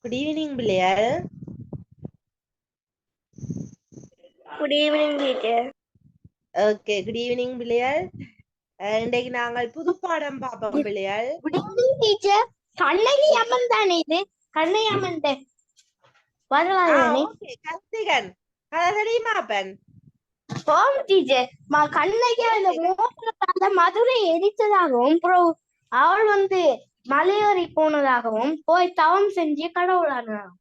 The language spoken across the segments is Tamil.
குட் ஈவினிங் பிள்ளைகள். Good evening teacher. Okay, good evening பிள்ளைகள். இன்றைக்கு நாங்கள் புது பாடம் பார்ப்போம் பிள்ளைகள். Good evening teacher. Kannagi Amman தானே இது? கண்ணகி அம்மன் வரலாறு. ஓகே, கார்த்திகன் கதை தெரியுமா அப்பன்? ஓம் டீச்சர். கண்ணகி அந்த மோதிரத்தால மதுரை எரித்ததாகவும் அவள் மலையேறி போனதாகவும் போய் தவம் செஞ்சு கடவுளானாகும்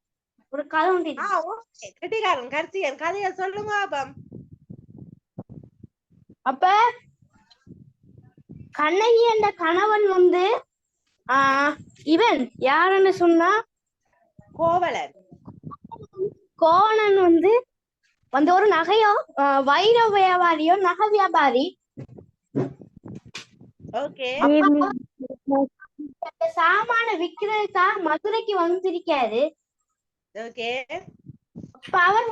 ஒரு கதை உண்டு. ஓகே, கட்டிகாரன் கார்த்திகன் கதைய சொல்லுங்க அப்பம். அப்ப கண்ணகி என்ற கணவன் இவன் யாருன்னு சொன்னா கோவலன். கோவலன் ஒரு நகையோ வைர வியாபாரியோ நகை வியாபாரி. ஓகே, சாமான விக்கிறதுக்காக மதுரைக்கு வந்திருக்காரு. ஓகே, அவர்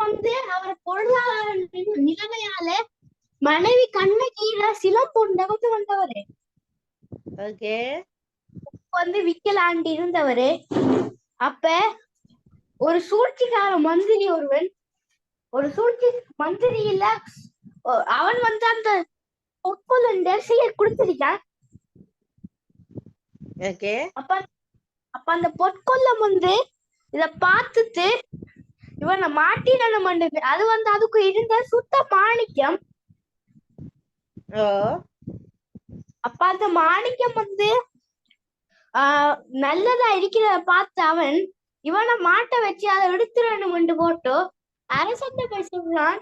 அவர் பொருளாதார நிலைமையால மனைவி கண்ணகியில சிலம்பொண்டவது வந்தவரு. ஓகே, விக்கலாண்டு இருந்தவரு. அப்ப ஒரு சூழ்ச்சிக்கார மந்திரி ஒரு சூழ்ச்சி மந்திரி இல்ல, அவன் அந்த பொற்கொள்ளன் கொடுத்திருக்கான். அப்ப அந்த பொற்கொள்ளம் இத பார்த்துட்டு இவனை மாட்டிடணும். அது அதுக்கு இருந்த சுத்த மாணிக்கம். அப்ப அந்த மாணிக்கம் நல்லதா இருக்கிறத பார்த்து அவன் இவனை மாட்ட வச்சு அதை எடுத்துடணும் போட்டு அரசன் போய் சொல்றான்,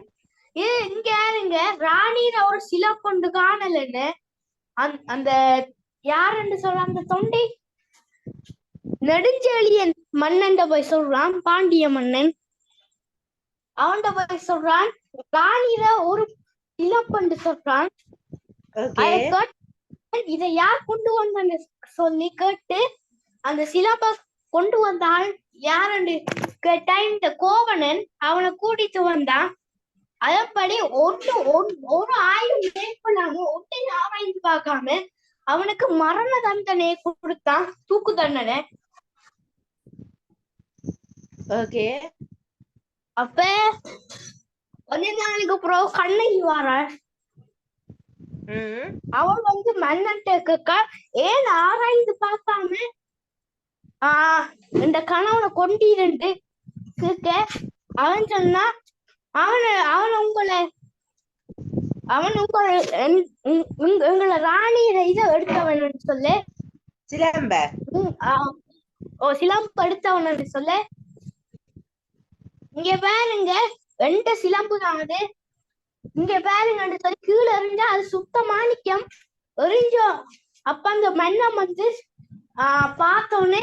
இங்க யாருங்க ராணியில ஒரு சில கொண்டு காணலன்னு. அந்த யாருன்னு சொல்ற அந்த தொண்டை நெடுஞ்செழியன் மன்னன் போய் சொல்றான், பாண்டிய மன்னன். அவன் போய் சொல்றான் ராணியில ஒரு சிலப்பண்டு சொல்றான். இதை யார் கொண்டு வந்தான்னு சொல்லி கேட்டு அந்த சிலப்ப கொண்டு வந்தால் யாருன்னு கேட்டா இந்த கோவலன் அவனை கூட்டிட்டு வந்தான். அதன்படி ஒரு ஆயுள் மேற்கொள்ளாம ஒன்றை ஆராய்ந்து பார்க்காம அவனுக்கு மரண தண்டனை கொடுத்தான், தூக்கு தண்டனை. அப்ப கொஞ்ச நாளைக்கு அப்புறம் கண்ணகி வாராள். அவள் மன்னன்ட்ட ஏன் ஆராய்ந்து பார்க்காம இந்த கணவனை கொண்டிருந்து கேட்க அவன் சொன்னா, உங்களை ராணியில இதை எடுத்தவன் சொல்லு, சிலம்ப எடுத்தவன் சொல்லு. இங்க பாருங்க எந்த சிலம்பு தான் அது, இங்க பாருங்க சொல்லி கீழே எறிஞ்சா அது சுத்த மாணிக்கம் எரிஞ்சோம். அப்ப அந்த மன்னன் பார்த்தோன்னே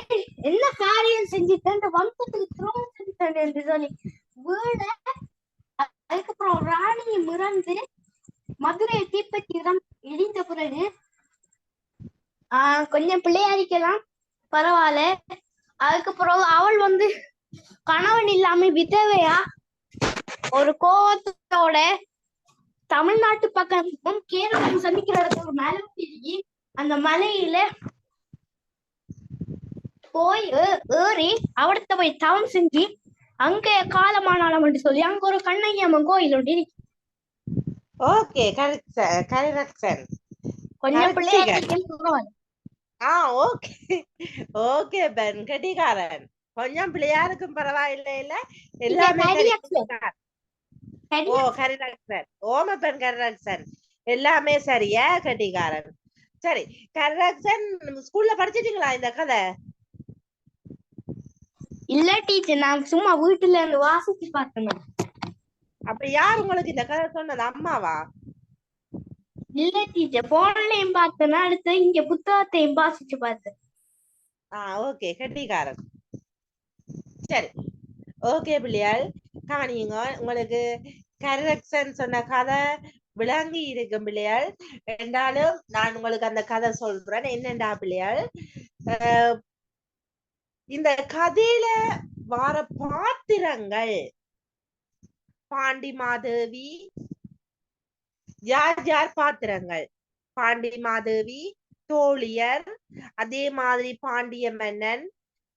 என்ன காரியம் செஞ்சுட்டேன், வம்சத்துக்கு துரோகம் செஞ்சுட்டேன் என்று சொல்லி வீட. அதுக்கப்புறம் ராணியை மிறந்து மதுரையை தீப்பற்றிடம் இடிந்த பிறகு கொஞ்சம் பிள்ளையாரிக்கலாம் பரவாயில்ல. அதுக்கப்புறம் அவள் கணவன் இல்லாம விதவையா ஒரு கோவத்தோட தமிழ்நாட்டு பக்கமும் கேரளம் சந்திக்கிற இடத்துல ஒரு மலை திரும்பி அந்த மலையில போய் ஏறி அவடத்த போய் தவம் செஞ்சு அங்க காலமானாலம் என்று சொல்லி அங்க ஒரு கண்ணகி அம்மன் கோயில் உண்டு. ஓகே, கொஞ்சம் பிள்ளையாரி. ஓகே ஓகே பென் கட்டிகாரன். கொஞ்சம் பிள்ளையாருக்கும் பரவாயில்லை இல்ல, எல்லாமே எல்லாமே சரியா கட்டிகாரன். சரி கரெக்ஷன், ஸ்கூல்ல படிச்சிட்டீங்களா இந்த கதை? இல்ல டீச்சர், நான் சும்மா வீட்டுல இருந்து வாசிச்சு பார்த்தேன். அப்ப யார் உங்களுக்கு இந்த கதை சொன்னது, அம்மாவா? இல்ல டீச்சர், போன்லயும் பார்த்தேன்னா அடுத்து இங்க புத்தகத்தையும் வாசிச்சு பார்த்தேன். ஓகே கட்டிகாரன். சரி ஓகே பிள்ளையாள் காணிங்க, உங்களுக்கு கரெக்ஷன் சொன்ன கதை விளங்கி இருக்கும் பிள்ளையாள். என்றாலும் நான் உங்களுக்கு அந்த கதை சொல்றேன். என்னண்டா பிள்ளையாள், இந்த கதையில வார பாத்திரங்கள் பாண்டி மாதேவி, யார் யார் பாத்திரங்கள்? பாண்டி மாதேவி, தோழியர், அதே மாதிரி பாண்டிய மன்னன்,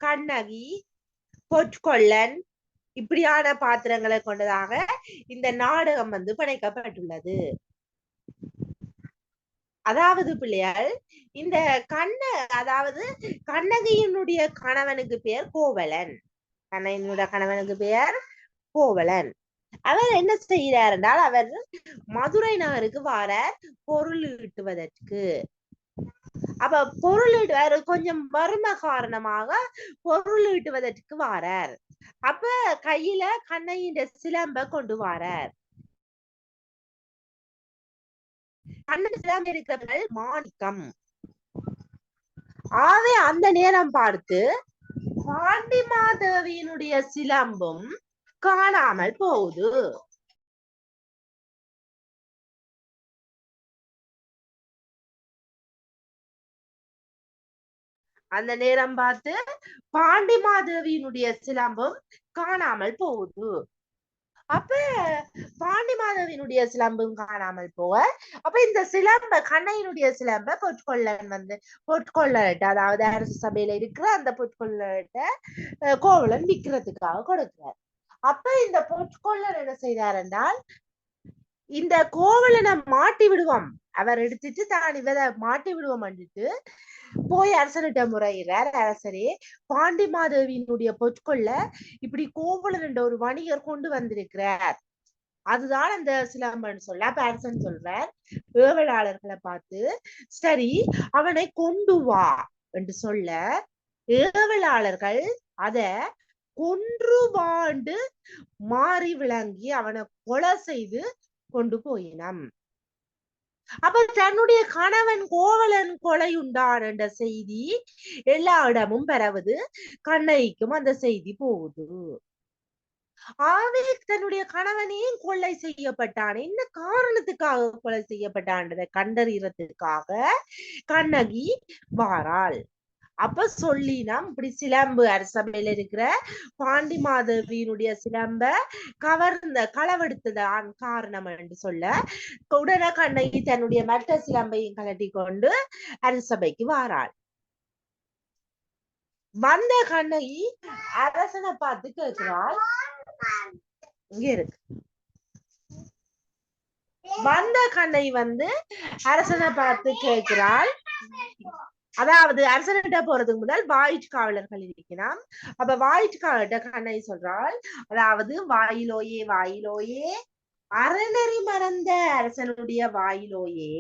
கண்ணகி, பொற்கொள்ளன் இப்படியான பாத்திரங்களை கொண்டதாக இந்த நாடகம் படைக்கப்பட்டுள்ளது. அதாவது பிள்ளையால் இந்த அதாவது கண்ணகியினுடைய கணவனுக்கு பெயர் கோவலன். கண்ணகியினுடைய கணவனுக்கு பெயர் கோவலன். அவர் என்ன செய்கிறார் என்றால் அவர் மதுரை நகருக்கு வார பொருள் ஈட்டுவதற்கு. அப்ப பொருள் கொஞ்சம் வறுமை காரணமாக பொருள் ஈட்டுவதற்கு வாரார். அப்ப கையில கண்ணகியின் சிலம்ப கொண்டு வாரார். கண்ணன் சிலம்பு இருக்கிறவர்கள் மாணிக்கம். ஆவே அந்த நேரம் பார்த்து பாண்டிமாதேவியினுடைய சிலம்பும் காணாமல் போகுது. அந்த நேரம் பார்த்து பாண்டிமாதேவியினுடைய சிலம்பும் காணாமல் போகுது. அப்ப பாண்டிமாதேவியினுடைய சிலம்பும் காணாமல் போக அப்ப இந்த சிலம்ப கண்ணையினுடைய சிலம்ப பொற்கொள்ளன் பொற்கொள்ளட்ட அதாவது அரசு சபையில இருக்கிற அந்த பொற்கொள்ளட்ட கோவலன் விற்கிறதுக்காக கொடுக்கிறார். அப்ப இந்த பொற்கொள்ளன் என்ன செய்தார் என்றால் இந்த கோவலனை மாட்டி விடுவோம், அவர் எடுத்துட்டு தான் இவரை மாட்டி விடுவோம் வந்துட்டு போய் அரசனிட்ட முறையிறார். அரசரே, பாண்டிமாதேவியினுடைய பொற்கொள்ள இப்படி கோவலன் என்ற ஒரு வணிகர் கொண்டு வந்திருக்கிறார், அதுதான் அந்த சிலம்பன் சொல்ல. அப்ப அரசன் சொல்றார் ஏவலாளர்களை பார்த்து, சரி அவனை கொண்டு வா என்று சொல்ல ஏவலாளர்கள் அத கொன்று வாண்டு மாறி விளங்கி அவனை கொலை செய்து கொண்டு போயினம். அப்ப தன்னுடைய கணவன் கோவலன் கொலை உண்டான் என்ற செய்தி எல்லா இடமும் பரவுது. கண்ணகிக்கும் அந்த செய்தி போகுது. ஆவே தன்னுடைய கணவனையும் கொலை செய்யப்பட்டான், என்ன காரணத்துக்காக கொலை செய்யப்பட்டான்றதை கண்டறியறதுக்காக கண்ணகி வாராள். அப்ப சொல்லினம் இப்படி சிலம்பு அரசபையில இருக்கிற பாண்டிமாதேவியினுடைய சிலம்ப களவெடுத்ததான் காரணம் என்று சொல்ல உடனே கண்ணகி தன்னுடைய மற்ற சிலம்பையும் கலட்டி கொண்டு அரசபைக்கு வாராள். வந்த கண்ணகி அரசனை பார்த்து கேட்கிறாள், இங்க இருக்கு. வந்த கண்ணகி அரசனை பார்த்து கேட்கிறாள், அதாவது அரசனிட்ட போறதுக்கு முதல் வாயிற்காவலர்கள் இருக்கிறான். அப்ப வாயிற்காவலர்கிட்ட கண்ணகி சொல்றாள், அதாவது வாயிலோயே வாயிலோயே அறநெறி மறந்த அரசனுடைய வாயிலோயே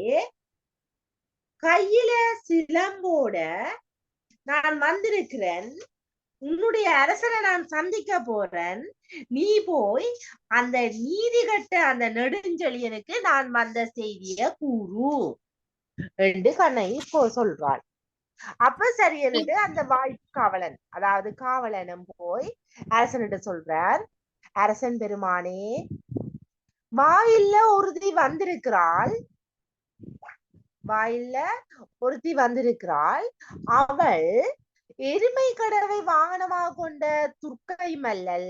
கையில சிலம்போட நான் வந்திருக்கிறேன், உன்னுடைய அரசனை நான் சந்திக்க போறேன், நீ போய் அந்த நீதி கட்ட அந்த நெடுஞ்செழியனுக்கு நான் வந்த செய்திய கூறு என்று கண்ணகி சொல்றாள். அப்ப சரி என்னட்டு அந்த வாய்க்காவலன் அதாவது காவலனும் போய் அரசனிட்ட சொல்றார், அரசன் பெருமானே, வாயில்ல ஒருத்தி வந்திருக்கிறாள், வாயில்ல ஒருத்தி வந்திருக்கிறாள், அவள் எருமை கடவை வாகனமாக கொண்ட துர்க்கை மல்லல்,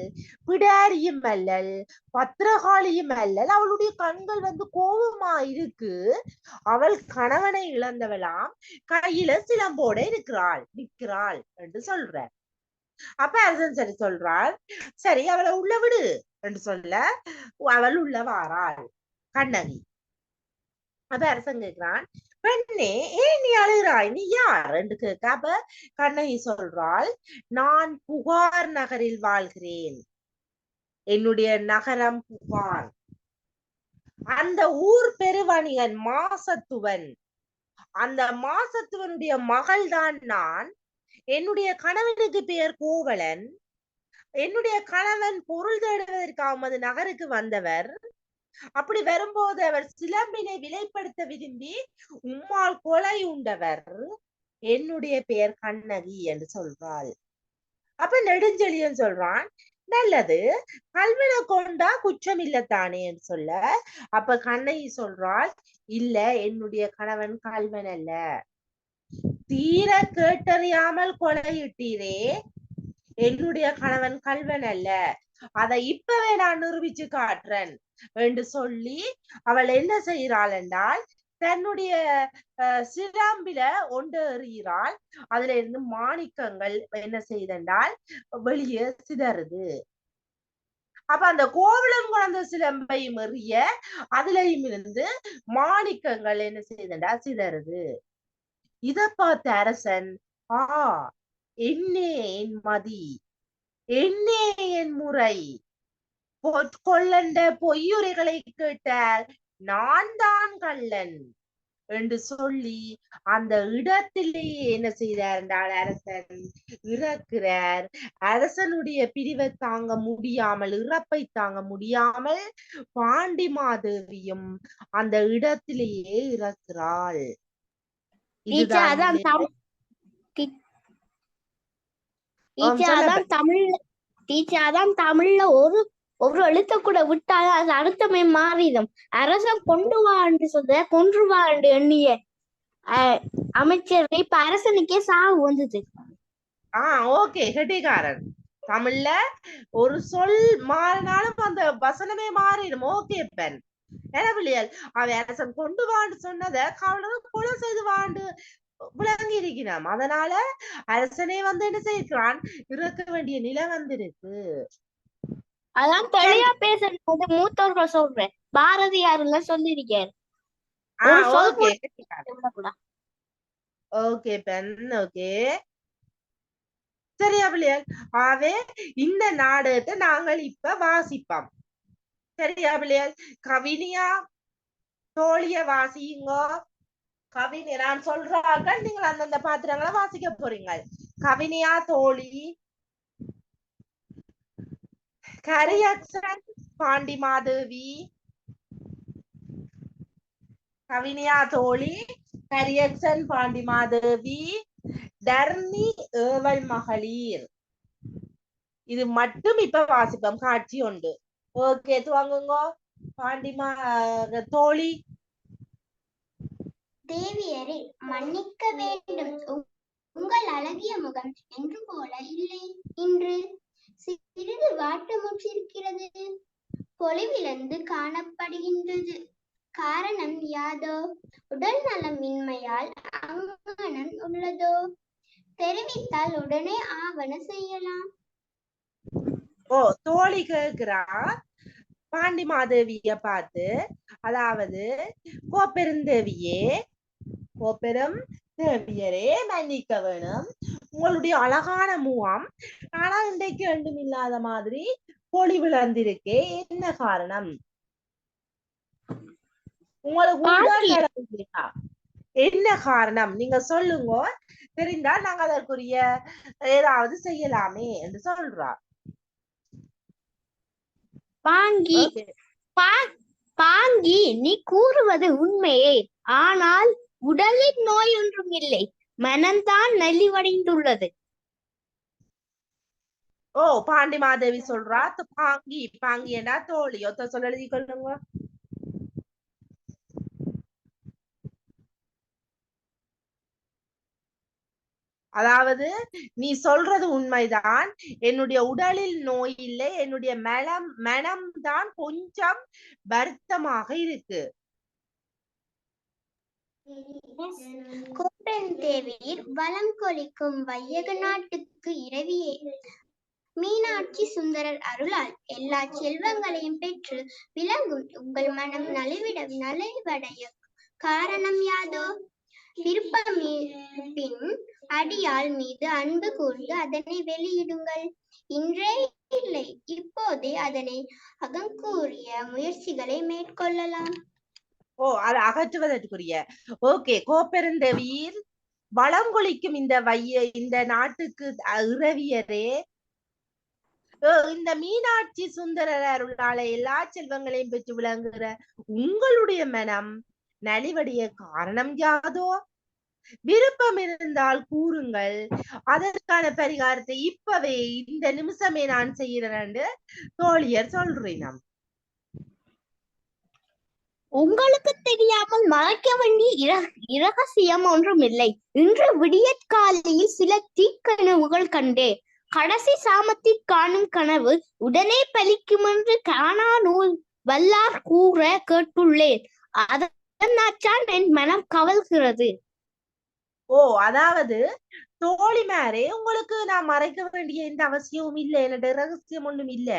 பிடாரியும் மல்லல், பத்திரகாளியும் மல்லல், அவளுடைய கண்கள் கோபமா இருக்கு, அவள் கணவனை இழந்தவளாம், கையில சிலம்போட நிற்கிறாள் என்று சொல்றார். அப்ப அரசன் சரி சொல்றாள், சரி அவளை உள்ள விடு என்று சொல்ல அவள் உள்ள வாராள் கண்ணகி. அப்ப அரசன் கேட்கிறான், பெண்ணே ஏன் நீ அழுகிறாய், நீ யார் என்று கேட்க அப்ப கண்ணகி சொல்றாள், நான் புகார் நகரில் வாழ்கிறேன், என்னுடைய நகரம் புகார், அந்த ஊர் பெருவணிகன் மாசத்துவன், அந்த மாசத்துவனுடைய மகள் தான் நான், என்னுடைய கணவனுக்கு பெயர் கோவலன், என்னுடைய கணவன் பொருள் தேடுவதற்காக நகருக்கு வந்தவர், அப்படி வரும்போது அவர் சிலம்பினை விலைப்படுத்த விரும்பி உம்மால் கொலை உண்டவர், என்னுடைய பெயர் கண்ணகி என்று சொல்றாள். அப்ப நெடுஞ்செழியன் சொல்றான், நல்லது, கல்வனை கொண்டா குற்றம் இல்லத்தானே என்று சொல்ல அப்ப கண்ணகி சொல்றாள், இல்ல, என்னுடைய கணவன் கல்வன் அல்ல, தீர கேட்டறியாமல் கொலையிட்டீரே, என்னுடைய கணவன் கல்வன் அல்ல, அதை இப்பவே நான் நிரூபிச்சு காட்டுறேன் என்று சொல்லி அவள் என்ன செய்கிறாள் என்றால் தன்னுடைய சிராம்பில ஒன்று எறிகிறாள். அதுல இருந்து மாணிக்கங்கள் என்ன செய்தென்றால் வெளியே சிதறுது. அப்ப அந்த கோவலன் குழந்தை சிலம்பையும் எறிய அதுலயும் இருந்து மாணிக்கங்கள் என்ன செய்தா சிதறுது. இத பார்த்த அரசன், என்னே என் மதி, என்னே என் முறை, கொள்ளண்ட பொய்யுரைகளை கேட்டார், நான் தான் கள்ளன் என்று சொல்லி அந்த இடத்திலேயே என்ன செய்தார் என்றால் அரசன் இறக்கிறார். அரசனுடைய பிரிவை தாங்க முடியாமல், இறப்பை தாங்க முடியாமல் பாண்டி மாதேவியும் அந்த இடத்திலேயே இறக்கிறாள். தமிழ்ல ஒரு எழுத்த கூட விட்டால் அது அர்த்தமே மாறிடும். அரசன் கொண்டு வா என்று சொல்ற, கொன்று வா என்று எண்ணிய அமைச்சர் இப்ப அரசனுக்கே சாவு வந்தது. ஓகே, கெட்டிக்காரன். தமிழ்ல ஒரு சொல் மாறினாலும் அந்த வசனமே மாறிடும். ஓகே பெண் எனவில்லையல் அவன் அரசன் கொண்டு வாண்டு சொன்னதை கொலை செய்து வாண்டு விளங்கி இருக்கிறான். அதனால அரசனே வந்து என்ன செய்கிறான், இறக்க வேண்டிய நிலை வந்திருக்கு. அதான் தெளிவா பேசுறது மூத்தவர்கள் சொல்றேன். பாரதியார் எல்லாம் சொல்லிருக்காரு. ஓகே பெண், ஓகே சரியா பிள்ளையார்? ஆவே இந்த நாடகத்தை நாங்கள் இப்ப வாசிப்போம். சரியா பிள்ளையார்? கவினியா தோழிய வாசியுங்கோ. கவினி நான் சொல்றாங்க, நீங்கள் அந்தந்த பாத்திரங்களை வாசிக்க போறீங்க. கவினியா தோழி, கரியக்சன் பாண்டி மாதேவி, கவினியா தோழி, கரியக்சன் பாண்டி மாதேவி, தர்ணி ஏவல் மகளிர். இது மட்டும் இப்ப வாசிப்போம். காட்சி உண்டு. ஓகே, துவங்குங்க பாண்டிமா தோழி. தேவியரே, மன்னிக்க வேண்டும். உங்கள் அழகிய முகம் என்று போல இல்லை. இன்று சிறிது வாட்டமுற்றிருக்கிறது, பொலிவிழந்து காணப்படுகின்றது. காரணம் யாதோ? உடல் நலமின்மையால் அங்கனம் உள்ளதோ? தெரிவித்தால் உடனே ஆவண செய்யலாம். தோழி கேக்குறா பாண்டி மாதேவிய பார்த்து, அதாவது கோப்பெருந்தேவியே, கோப்பெரும் தேவியரே மன்னிக்க வேணும். உங்களுடைய அழகான முகம் ஆனா இன்றைக்கு ரெண்டும் இல்லாத மாதிரி பொலி விளந்திருக்கே, என்ன காரணம்? உங்களுக்கு என்ன காரணம் நீங்க சொல்லுங்க, தெரிந்தால் நாங்க அதற்குரிய ஏதாவது செய்யலாமே என்று சொல்றா. பாங்கி, நீ கூறுவது உண்மையே, ஆனால் உடலில் நோய் ஒன்றும் இல்லை, மனம்தான் நலிவடைந்துள்ளது. பாண்டி மாதேவி சொல்றா. பாங்கி பாங்கி என்ன தோழி ஒத்த சொல்ல எழுதி கொள்ளுங்க. அதாவது நீ சொல்றது உண்மைதான், என்னுடைய உடலில் நோய் இல்லை, என்னுடைய மனம்தான் கொஞ்சம் வருத்தமாக இருக்கு. கோப்பெருந்தேவியர் வளம் கொளிக்கும் வையக நாட்டுக்கு இரவியே மீனாட்சி சுந்தரர் அருளால் எல்லா செல்வங்களையும் பெற்று விளங்கும் உங்கள் மனம் நலிவடைய காரணம் யாதோ? விருப்பமின் அடியாள் மீது அன்பு கூர்ந்து அதனை வெளியிடுங்கள். இன்றே இல்லை, இப்போதே அதனை அகங்கூறிய முயற்சிகளை மேற்கொள்ளலாம். அதை அகற்றுவதற்குரிய ஓகே. கோப்பெருந்தேவியர் வளம் கொளிக்கும் இந்த நாட்டுக்கு இரவியரே, இந்த மீனாட்சி சுந்தரர் அருளால எல்லா செல்வங்களையும் பெற்று விளங்குகிற உங்களுடைய மனம் நலிவடைய காரணம் யாதோ? விருப்பம் இருந்தால் கூறுங்கள், அதற்கான பரிகாரத்தை இப்பவே இந்த நிமிஷமே நான் செய்யறேன் தோழியர் சொல்றேன். உங்களுக்கு தெரியாமல் மறைக்க வேண்டிய இரகசியம் ஒன்றும் இல்லை. இன்று விடியற்காலையில் சில தீக்கனவுகள் கண்டே. கடைசி சாமத்தில் காணும் கனவு உடனே பலிக்கும் என்று காணா நூல் வல்லார் கூற கேட்டுள்ளேன். அதனால்தான் என் மனம் கவல்கிறது. ஓ, அதாவது தோழிமாரே, உங்களுக்கு நான் மறைக்க வேண்டிய எந்த அவசியமும் இல்லை, என்னோட ரகசியம் ஒண்ணும் இல்ல.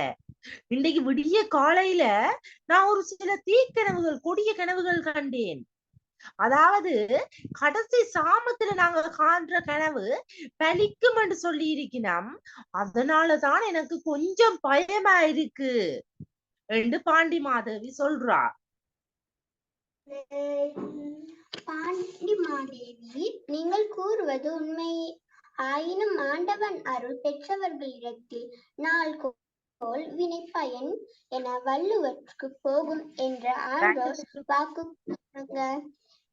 இன்றைக்கு விடிய காலையில நான் ஒரு சில தீக்கனவுகள், கொடிய கனவுகள் கண்டேன். அதாவது கடைசி சாமத்துல நாங்க காண்ற கனவு பலிக்கும் என்று சொல்லி இருக்கிறோம். அதனாலதான் எனக்கு கொஞ்சம் பயமா இருக்கு என்று பாண்டி மாதேவி சொல்றா. பாண்டி மாதேவி, நீங்கள் கூறுவது உண்மை. ஆயினும் ஆண்டவன் அருள் பெற்றவர்களிடத்தில் நாள் கோல் வினை பயன் என வள்ளுவற்கு போகும் என்ற ஆண்டோர் வாக்கு.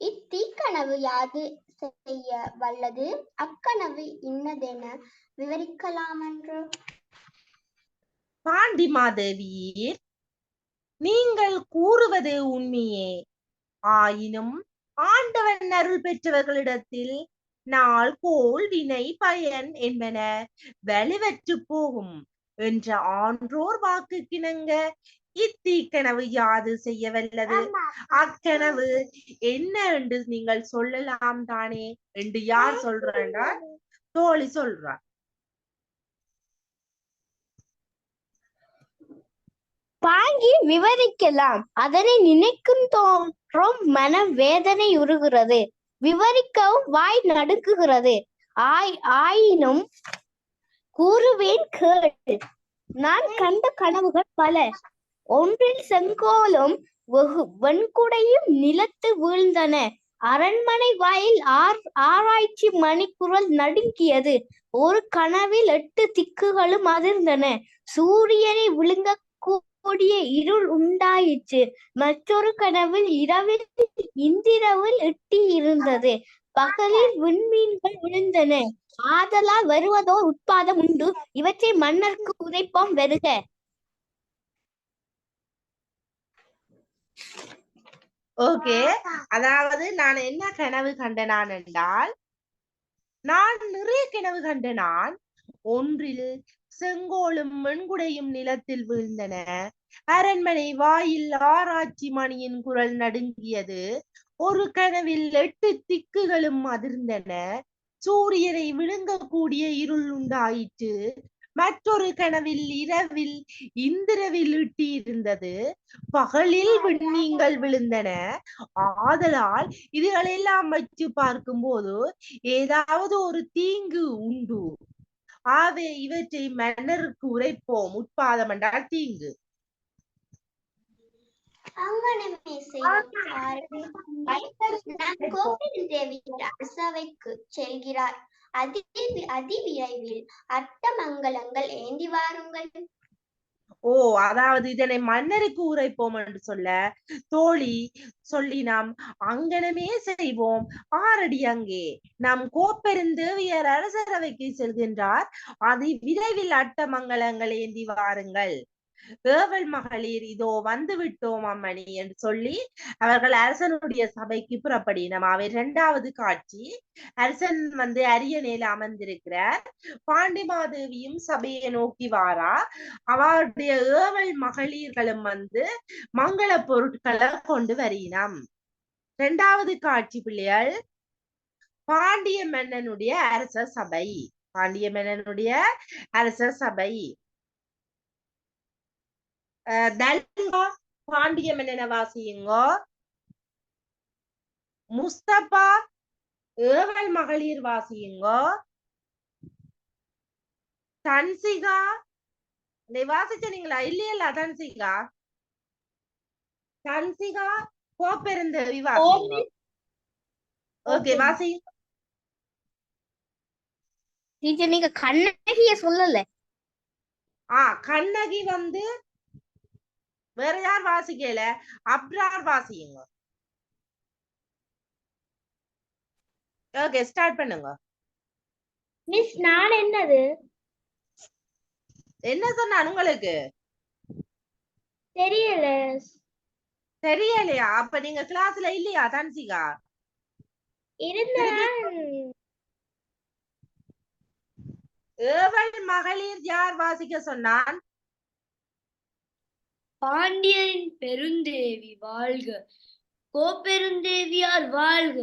இத்தீக்கனவு யாது செய்ய வல்லது? அக்கனவு இன்னதென விவரிக்கலாமென்று. பாண்டி மாதேவி, நீங்கள் கூறுவது உண்மையே. ஆயினும் ஆண்டவன் அருள் பெற்றவர்களிடத்தில் நாள் கோல் வினை பயன் என்பன வலுவற்று போகும் என்ற ஆன்றோர் வாக்குக்கிணங்க இத்தீக்கனவு யாது செய்ய வல்லது? அக்கனவு என்ன என்று நீங்கள் சொல்லலாம் தானே என்று யார் சொல்றா? தோழி சொல்றா. பாங்கி விவரிக்கலாம். அதனை நினைக்கும் தோறும் மன வேதனை உருகிறது. விவரிக்கவும் வாய் நடுக்குகிறது. ஆயினும் கூறுவேன் கேள். நான் கண்ட கனவுகள் பல. ஒன்றில் செங்கோலும் வெண்குடையும் நிலத்து வீழ்ந்தன. அரண்மனை வாயில் ஆராய்ச்சி மணிக்குரல் நடுங்கியது. ஒரு கனவில் 8 திக்குகளும் அதிர்ந்தன. சூரியனை விழுங்க கூடிய இருள் உண்டாயிற்று. மற்றொரு கனவில் இரவில் இந்திரவில் எட்டி இருந்தது. பகலில் விண்மீன்கள் விழுந்தன. ஆதலால் வருவதோ உட்பாதம் உண்டு. இவற்றை மன்னருக்கு உரைப்போம் வருக. ஓகே, அதாவது நான் என்ன கனவு கண்டனான் என்றால், நான் நிறைய கனவு கண்டனான். ஒன்றில் செங்கோலும் வெண்குடையும் நிலத்தில் வீழ்ந்தன. அரண்மனை வாயில் ஆராய்ச்சி மணியின் குரல் நடுங்கியது. ஒரு கனவில் 8 திக்குகளும் அதிர்ந்தன. சூரியனை விழுங்கக்கூடிய இருள் உண்டாயிற்று. மற்றொரு கனவில் இரவில் இந்திரவில் ஈட்டி இருந்தது. பகலில் விண்மீன்கள் விழுந்தன. ஆதலால் இதுகளெல்லாம் வச்சு பார்க்கும் போது ஏதாவது ஒரு தீங்கு உண்டு. ஆவே இவற்றை மன்னருக்கு உரைப்போம். உட்பாதம் என்றால் தீங்கு. அரசவைக்கு செல்கிறார். அதிவிரைவில் அட்டமங்கலங்கள் ஏந்தி வாருங்கள். ஓ, அதாவது இதனை மன்னருக்கு உரைப்போம் என்று சொல்ல தோழி சொல்லி நாம் அங்கனமே செய்வோம். ஆரடி அங்கே நாம் கோப்பெருந்தேவியர் அரசரவைக்கு செல்கின்றார். அதி விரைவில் அட்டமங்கலங்கள் ஏந்தி வாருங்கள். ஏவல் மகளிர் இதோ வந்து விட்டோம் அம்மணி என்று சொல்லி அவர்கள் அரசனுடைய சபைக்கு புறப்படினோம். அவை 2வது காட்சி. அரசன் அரியணையில அமர்ந்திருக்கிறார். பாண்டி மாதேவியும் சபையை நோக்கி வாரா. அவருடைய ஏவல் மகளிர்களும் மங்கள பொருட்களை கொண்டு வரினம். 2வது காட்சி பிள்ளைகள், பாண்டிய மன்னனுடைய அரச சபை. பாண்டிய மன்னனுடைய அரச சபை. பாண்டிய மன்னனை வாசியுங்கோ. முஸ்தபா ஏவல் மகளிர் வாசியுங்கோ. தன்சிகா வாசிச்சீங்களா? இல்லையல்ல தன்சிகா? தன்சிகா கோப்பெருந்தேவி வாசியுங்க. ஓகே, வாசியுங்க. நீங்க கண்ணகிய சொல்லல. கண்ணகி வேற யார் வாசிக்கல? அப்ரார் வாசியுங்க. ஓகே, ஸ்டார்ட் பண்ணுங்க. மிஸ், நான் என்னது என்ன சொன்னான் உங்களுக்கு? தெரியலையா? அப்ப நீங்க கிளாஸ்ல இல்லையா தன்சிகா? ஏவல் மகளிர் யார் வாசிக்க சொன்னான்? பாண்டியன் பெருந்தேவி வாழ்க, கோப்பெருந்தேவியார் வாழ்க.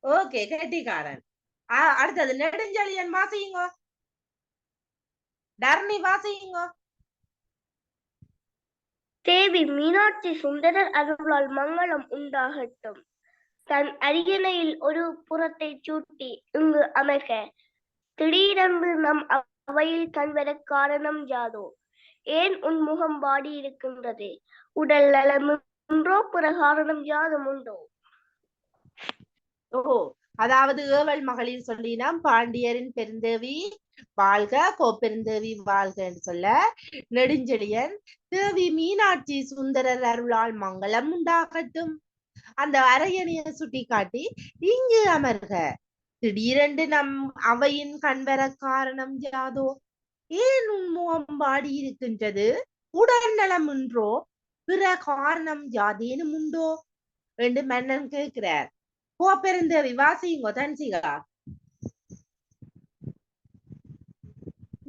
ஓகே, கெட்டிக்காரன். அடுத்தது நெடுஞ்செழியன் வாசியுங்க. தர்ணி வாசியுங்க. தேவி மீனாட்சி சுந்தரர் அருளால் மங்களம் உண்டாகட்டும். தன் அரியணையில் ஒரு புறத்தை சூட்டி இங்கு அமைக. திடீரென்று நம் அவையில் கண்வர காரணம் யாதோ? ஏன் உன் முகம் வாடி இருக்கின்றது? உடல் நலமுண்டோ? பிற காரணம் யாதும் உண்டோ? ஓ, அதாவது ஏவல் மகளிர் சொல்லினம் பாண்டியரின் பெருந்தேவி வாழ்க, கோப்பெருந்தேவி வாழ்க என்று சொல்ல, நெடுஞ்செழியன் தேவி மீனாட்சி சுந்தரர் அருளால் மங்களம் உண்டாகட்டும். அந்த அரையணையை சுட்டி காட்டி இங்கு அமர்க. திடீரென்று நம் அவையின் கண்வர காரணம் யாதோ? ஏன் உன் முகம் வாடி இருக்கின்றது? உடல் நலமுன்றோ? பிற காரணம் யாதேனும் உண்டோ என்று மன்னன் கேட்கிறார். கோப்பெருந்தேவி வாசியுங்க தன்சிகா.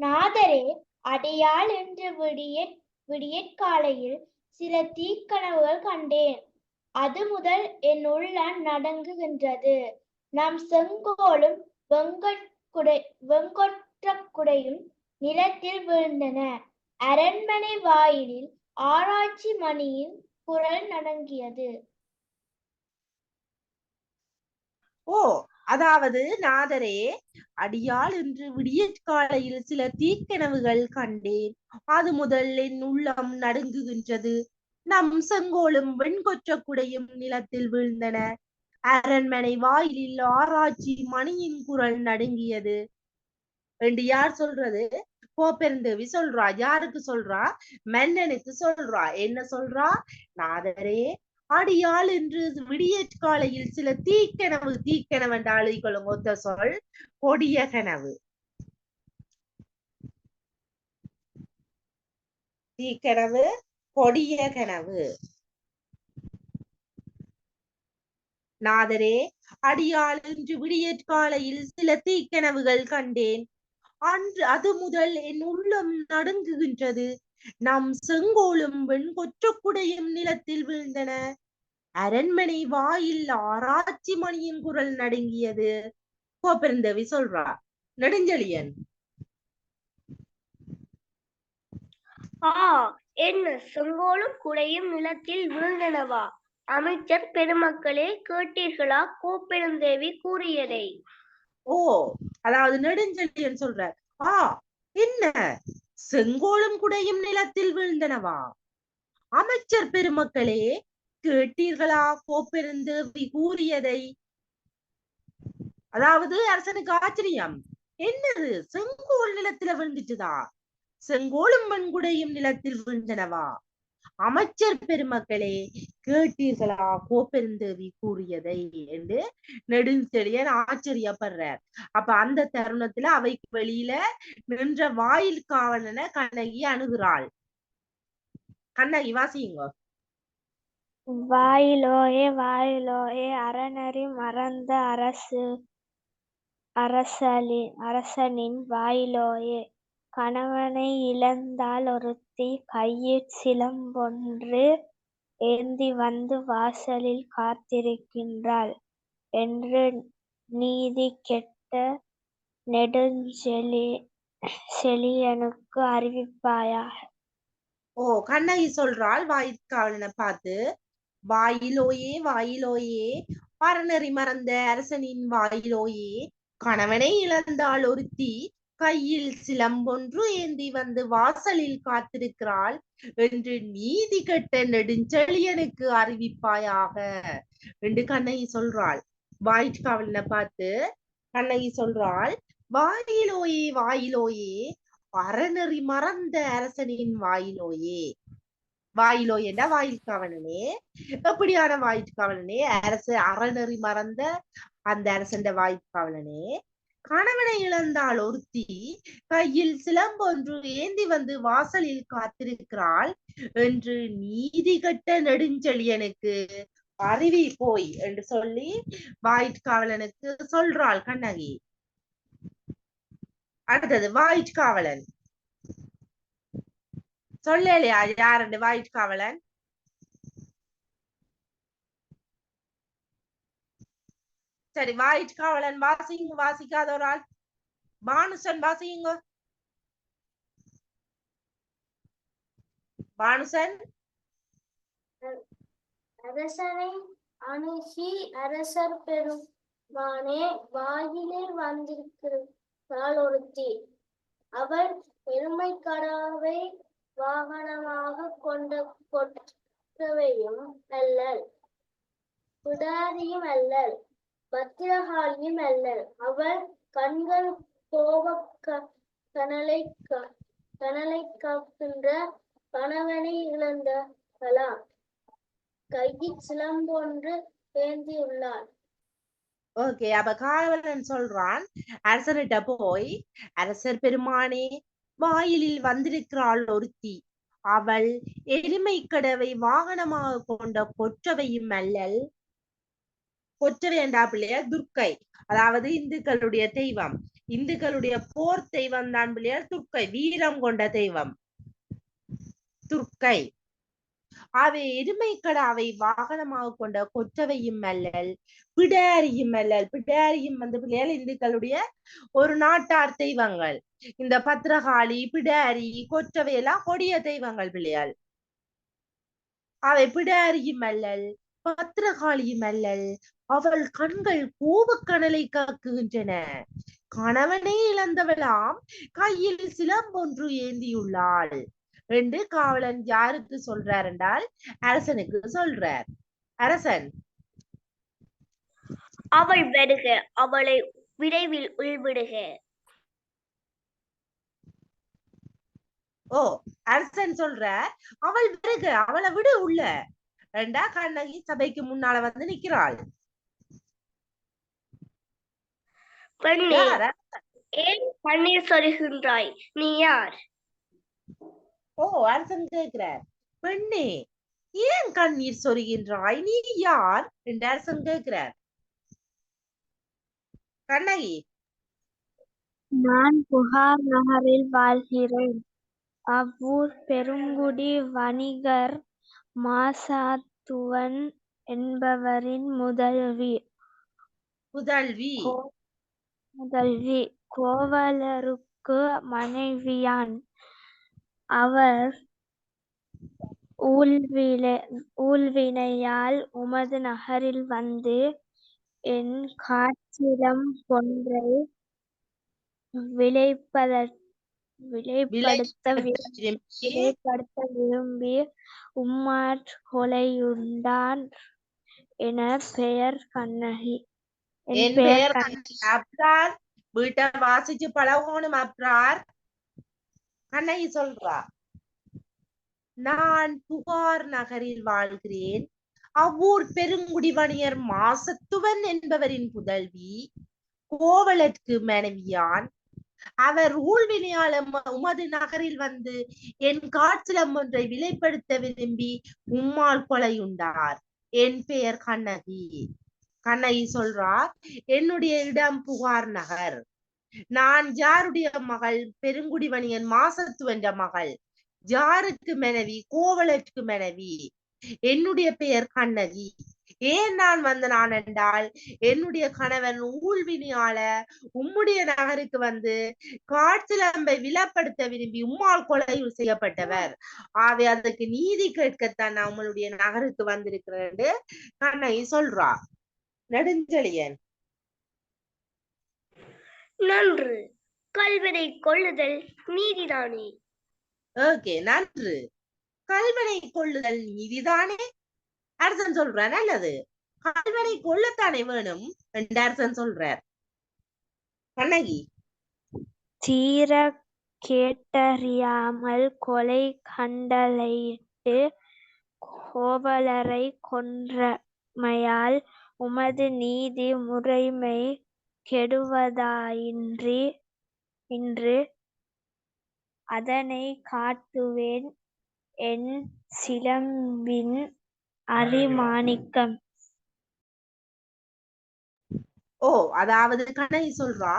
நாதரே, அடையாள் என்று விடியற்காலையில் சில தீக்கனவுகள் கண்டேன். அது முதல் என் உள்ளம் நடுங்குகின்றது. நம் செங்கோலும் வெங்கொற்றக்குடையும் நிலத்தில் விழுந்தன. அரண்மனை வாயிலில் ஆராய்ச்சி மணியின் குரல் நடுங்கியது. ஓ, அதாவது நாதரே, அடியாள் என்று விடியற்காலையில் சில தீக்கனவுகள் கண்டேன். அது முதல் என் உள்ளம் நடுங்குகின்றது. நம் செங்கோலும் வெண்கொற்ற குடையும் நிலத்தில் வீழ்ந்தன. அரண்மனை வாயிலில் ஆராய்ச்சி மணியின் குரல் நடுங்கியது என்று யார் சொல்றது? கோப்பெருந்தேவி சொல்றா. யாருக்கு சொல்றா? மன்னனுக்கு சொல்றா. என்ன சொல்றா? நாதரே, அடியாள் என்று விடியற்காலையில் சில தீக்கனவு என்றால் ஒத்த சொல் கொடிய கனவு. தீக்கனவு, கொடிய கனவு. நாதரே, அடியாள் என்று விடியற்காலையில் சில தீக்கனவுகள் கண்டேன். அது முதல் என் உள்ளம் நடுங்குகின்றது. நம் செங்கோலும் வெண்கொற்றக்குடையும் நிலத்தில் வீழ்ந்தன. அரண்மனை வாயில் ஆராய்ச்சி மணியின் குரல் நடுங்கியது. கோப்பெருந்தேவி சொல்றா. நெடுஞ்செழியன். என்ன செங்கோலும் குடையும் நிலத்தில் வீழ்ந்தனவா? அமைச்சர் பெருமக்களே, கேட்டீர்களா கோப்பெருந்தேவி கூறியதை? ஓ, அதாவது நெடுஞ்செழியன் சொல்றார். என்ன செங்கோலும் குடையும் நிலத்தில் வீழ்ந்தனவா? அமைச்சர் பெருமக்களே, கேட்டீர்களா கோப்பெருந்தேவி கூறியதை? அதாவது அரசனுக்கு ஆச்சரியம். என்னது, செங்கோல் நிலத்துல விழுந்துட்டுதா? செங்கோலும் வெண்குடையும் நிலத்தில் விழுந்தனவா? அமைச்சர் பெருமக்களே, கேட்டீர்களா கோப்பெருந்தேவி கூறியதை என்று நெடுஞ்செழியன் ஆச்சரியப்படுறார். அப்ப அந்த தருணத்துல அவைக்கு வெளியில நின்ற வாயில் காவலனை கண்ணகி அணுகிறாள். கண்ணகி வாசியுங்க. வாயிலோயே வாயிலோயே, அறநெறி மறந்த அரசனின் வாயிலோயே, கணவனை இழந்தால் ஒருத்தி கையில் சிலம்பொன்று ஏந்தி வந்து வாசலில் காத்திருக்கின்றாள் என்று நீதி கெட்ட நெடுஞ்செழியனுக்கு அறிவிப்பாயாக. ஓ, கண்ணகி சொல்றாள் வாயிற்காவலனை பார்த்து, வாயிலோயே வாயிலோயே, அறநெறி மறந்த அரசனின் வாயிலோயே, கணவனை இழந்தாள் ஒருத்தி கையில் சிலம்பொன்று ஏந்தி வந்து வாசலில் காத்திருக்கிறாள் என்று நீதி கெட்ட நெடுஞ்செழியனுக்கு அறிவிப்பாயாக என்று கண்ணகி சொல்றாள். வாயிற்காவலனை பார்த்து கண்ணகி சொல்றாள், வாயிலோயே வாயிலோயே, அறநெறி மறந்த அரசனின் வாயிலோயே. வாயிலோயேண்டா வாயிற்காவலனே. எப்படியான வாயிற்காவலனே? அறநெறி மறந்த அந்த அரசன் வாயிற்காவலனே, கணவனை இழந்தாள் ஒருத்தி கையில் சிலம்பொன்று ஏந்தி வந்து வாசலில் காத்திருக்கிறாள் என்று நீதி கட்ட நெடுஞ்செழியனுக்கு அறிவி போய் என்று சொல்லி வாயிற்காவலனுக்கு சொல்றாள் கண்ணகி. அடுத்தது வாயிற்காவலன். சொல்லலையா யாருண்டு வாயிற்காவலன்? சரி வாயிட் காவலன் வாசிங்க, வாசிக்காத ஒரு ஆள் பானுசன் வாசிங்க. பானுசன். அரசனை அணுகி அரசர் பெருமானே வாயிலே வந்திருக்கிறாள் ஒருத்தி. அவள் எருமை கடாவை வாகனமாக கொண்ட கொற்றவையும் அல்லல், பிடாரியும் அல்லல், பத்திரகாளியும் அல்லல். அவள் கண்கள் கோப கனலை காக்கின்ற கணவனை இழந்தவளாம். கையில் சிலம்பொன்று ஏந்தியுள்ளாள். ஓகே, அப்ப காவலன் சொல்றான் அரசர்கிட்ட போய், அரசர் பெருமானே வாயிலில் வந்திருக்கிறாள் ஒருத்தி. அவள் எருமை கடவை வாகனமாக கொண்ட கொற்றவையும் அல்லல். கொற்றவை என்றா பிள்ளையார் துர்க்கை, அதாவது இந்துக்களுடைய தெய்வம். இந்துக்களுடைய போர் தெய்வம் தான் பிள்ளையார் துர்க்கை, வீரம் கொண்ட தெய்வம் துர்க்கை. அவை எருமைக்கடாவை வாகனமாக கொண்ட கொற்றவையும் அல்லல், பிடாரியும் அல்லல். பிடாரியும் வந்து பிள்ளையால் இந்துக்களுடைய ஒரு நாட்டார் தெய்வங்கள். இந்த பத்திரகாளி, பிடாரி, கொற்றவை எல்லாம் கொடிய தெய்வங்கள் பிள்ளையால். அவை பிடாரியும் அல்லல், பத்திரகாளியும் அல்லல். அவள் கண்கள் கோபக்கனலை காக்குகின்றன. கணவனை இழந்தவளாம், கையில் சிலம்பொன்று ஏந்தியுள்ளாள் என்று காவலன் யாருக்கு சொல்றார் என்றால் அரசனுக்கு சொல்றார். அரசன், அவள் வருக, அவளை விரைவில் உள்விடுக. ஓ, அரசன் சொல்ற அவள் வருக, அவளை விடு உள்ள ரெண்டா. கண்ணகி சபைக்கு முன்னால வந்து நிக்கிறாள். பெண்ணே, ஏன் கண்ணீர் சொரிகின்றாய்? நீ யார்? ஓ, அரசன் கேட்கிறார், பெண்ணே ஏன் கண்ணீர் சொருகின்றாய், நீ யார் என்று அரசன் கேட்கிறார். கண்ணகி, நான் புகார் நகரில் வாழ்கிறேன். அவ்வூர் பெருங்குடி வணிகர் மாசாத்துவன் என்பவரின் முதல்வி கோவலருக்கு மனைவியான். அவர் ஊழ்வினையால் உமது நகரில் வந்து என் காற்றிலம் ஒன்றை விலைப்படுத்த விரும்பி உம்மாற் கொலையுண்டான். என பெயர் கண்ணகி. என் பெயர் அப்ரார். வீட்டை வாசிச்சு பழகணும் அப்ரார். கண்ணகி சொல்றா, நான் புகார் நகரில் வாழ்கிறேன். அவ்வூர் பெருங்குடி வணிகர் மாசத்துவன் என்பவரின் புதல்வி, கோவலருக்கு மனைவியான். அவர் ஊழ்வினையால் உமது நகரில் வந்து என் காற்றிலம் ஒன்றை விலைப்படுத்த விரும்பி உம்மால் கொலையுண்டார். என் பெயர் கண்ணகி. கண்ணகி சொல்றார், என்னுடைய இடம் புகார் நகர். நான் யாருடைய மகள்? பெருங்குடி வணிகன் மாசத்துவன்ற மகள். யாருக்கு மனைவி? கோவலருக்கு மனைவி. என்னுடைய பெயர் கண்ணகி. ஏன் நான் நான் என்றால், என்னுடைய கணவன் ஊழ்வினையால உம்முடைய நகருக்கு வந்து காற்றிலம்பை விலப்படுத்த விரும்பி உம்மால் கொலை செய்யப்பட்டவர். ஆவே அதுக்கு நீதி கேட்கத்தான் நான் உங்களுடைய நகருக்கு வந்திருக்கிறேன் கண்ணகி சொல்றா. நெடுஞ்செழியன், நன்று, கல்வனை கொள்ளுதல் நீதிதானே? ஓகே, நன்று, கல்வனை கொள்ளுதல் நீதிதானே. அரசன் சொல்றார், நல்லது, கல்வனை கொள்ளத்தானே வேணும் என்று அரசன் சொல்றார். கண்ணகி, தீர கேட்டறியாமல் கொலை கண்டளையிட்டு கோவலரை கொன்றமையால் உமது நீதி முறைமை கெடுவதாயிற்று. அதனை காட்டுவேன் என் சிலம்பின் அரிமாணிக்கம். ஓ, அதாவது கண்ணகி சொல்றா,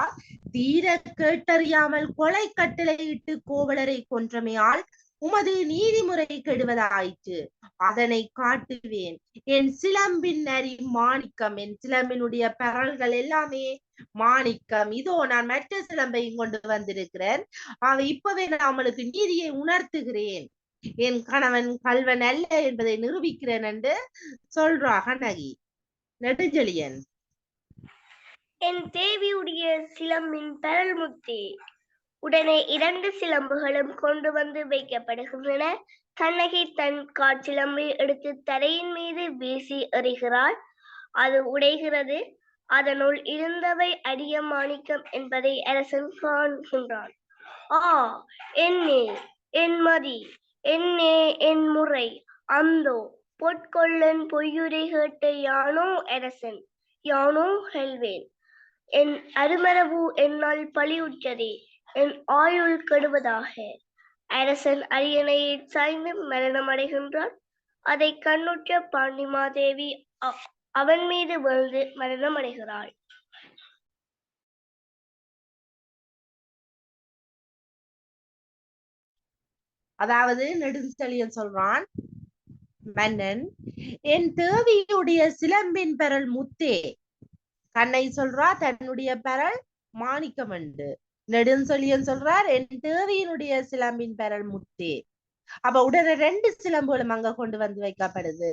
தீர கேட்டறியாமல் கொலை கட்டளையிட்டு கோவலரை கொன்றமையால் உமது நீதிமுறை கெடுவதாயிற்று, அதனை காட்டுவேன். என் சிலம்பின் நரி மாணிக்கம், என் சிலம்பினுடைய பரல்கள் எல்லாமே மாணிக்கம். இதோ நான் மற்ற சிலம்பையும் கொண்டு வந்திருக்கிறேன். இப்பவே நான் அவளுக்கு நீதியை உணர்த்துகிறேன். என் கணவன் கல்வன் அல்ல என்பதை நிரூபிக்கிறேன் என்று சொல்றா கண்ணகி. நெடுஞ்செழியன், என் தேவியுடைய சிலம்பின் பரல் முத்தே. உடனே 2 சிலம்புகளும் கொண்டு வந்து வைக்கப்படுகின்றன. கண்ணகி தன் காற்சிலம்பை எடுத்து தரையின் மீது வீசி எறிகிறாள். அது உடைகிறது. அதனுள் இருந்தவை அரிய மாணிக்கம் என்பதை அரசன் காண்கின்றான். ஆ, என்னே என் மதி, என்னே என் முறை, அந்தோ பொற்கொள்ளன் பொய்யுரை கேட்ட யானோ அரசன், யானோ கெல்வேன். என் அருமரபு என்னால் பழியுற்றதே, என் ஆயுள் கெடுவதாக. அரசன் அரியணையை சாய்ந்து மரணம் அடைகின்றான். அதை கண்ணுற்ற பாண்டிமாதேவி அவன் மீது விழுந்து மரணம் அடைகிறாள். அதாவது நெடுஞ்செழியன் சொல்றான், மன்னன் என் தேவியுடைய சிலம்பின் பெறல் முத்தே. கண்ணை சொல்றா தன்னுடைய பெறல் மாணிக்கம் என்று. நெடுஞ்செழியன் சொல்றார் என் தேவியினுடைய சிலம்பின் பெறல் முத்தே. அப்ப உடனே 2 சிலம்புகளும் அங்க கொண்டு வந்து வைக்கப்படுது.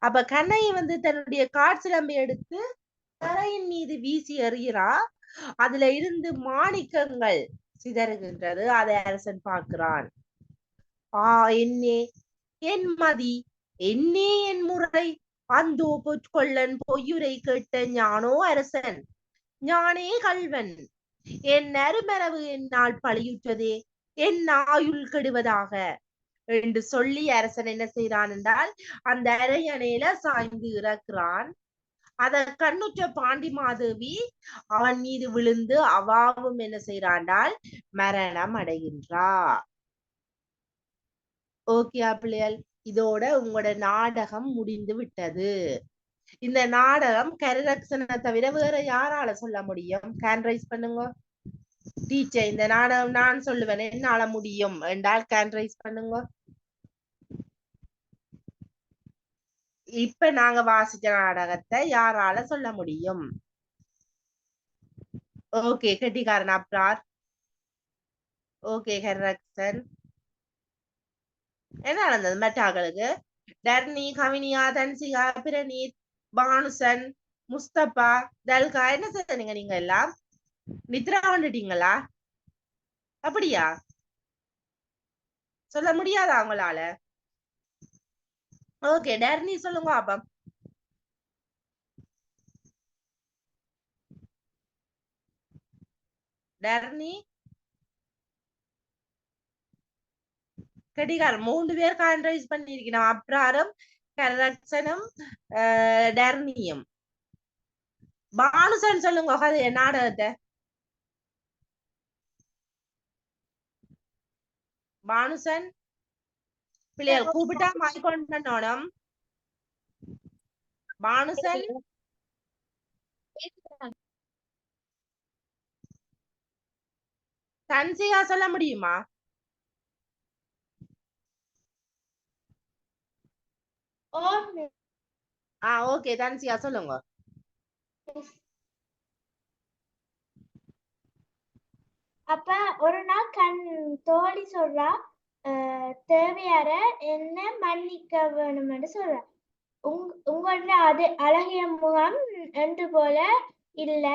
அப்ப கண்ணை தன்னுடைய காற்சிலம்பை எடுத்து தரையின் மீது வீசி எறிகிறா. அதுல இருந்து மாணிக்கங்கள் சிதறுகின்றது. அதை அரசன் பார்க்கிறான். என்னே என் மதி, என்னே என் முறை, அந்தோ பொற்கொள்ளன் பொய்யுரை கேட்ட ஞானோ அரசன், ஞானே கல்வன். என் அருமரவு என்னால் பழியுற்றதே, என் ஆயுள் கெடுவதாக என்று சொல்லி அரசன் என்ன செய்யறான் என்றால் அந்த அரையணையில சாய்ந்து இறக்குறான். அத கண்ணுற்ற பாண்டிமாதேவி அவன் மீது விழுந்து அவாவும் என்ன செய்யறாண்டால் மரணம் அடைகின்றா. ஓகே பிள்ளைகள், இதோட உங்களோட நாடகம் முடிந்து விட்டது. இந்த நாடகம் கரரக்ஷனை தவிர வேற யாரால சொல்ல முடியும்? கேன் ரைஸ் பண்ணுங்க. டீச்சர், இந்த நாடகம் நான் சொல்லுவேன், என்னால முடியும் என்றால் கேன் ரைஸ் பண்ணுங்க. இப்ப நாங்க வாசிச்ச நாடகத்தை யாரால சொல்ல முடியும்? ஓகே, கெட்டிக்காரன் அப்ரார். ஓகே, கரரக்ஷன். என்ன நடந்தது மற்றாக்களுக்கு? டர்னி, கவினியா, தன்சிகா, பிரனீத், பானுசன், முஸ்தபா, தல்கா, என்ன செய்றீங்க? நீங்க எல்லாம் நித்ரா வந்துட்டீங்களா? அப்படியா? சொல்ல முடியாதா அவங்களால? ஓகே, டர்னி சொல்லுங்க அப்பம். டர்னி, கெட்டிக்காரன் 3 பேர் கான்ட்ரைஸ் பண்ணிருக்கணும். அப்ராரும் கரரக்ஷனும் டர்னியும். பானுசன் சொல்லுங்க கதைய, நாடகத்தை. பானுசன் பிள்ளைகள் கூப்பிட்டா மாறிக்கொண்டு பண்ணணும். பானுசன், தன்சிகா சொல்ல முடியுமா? ஓகே, தன்சிகா சொல்லுங்க. அப்ப ஒரு நாள் தோழி சொல்றா, தேவையார என்ன மன்னிக்க வேணும்னு சொல்றா. உங்களோட அது அழகிய முகம் என்று போல இல்ல,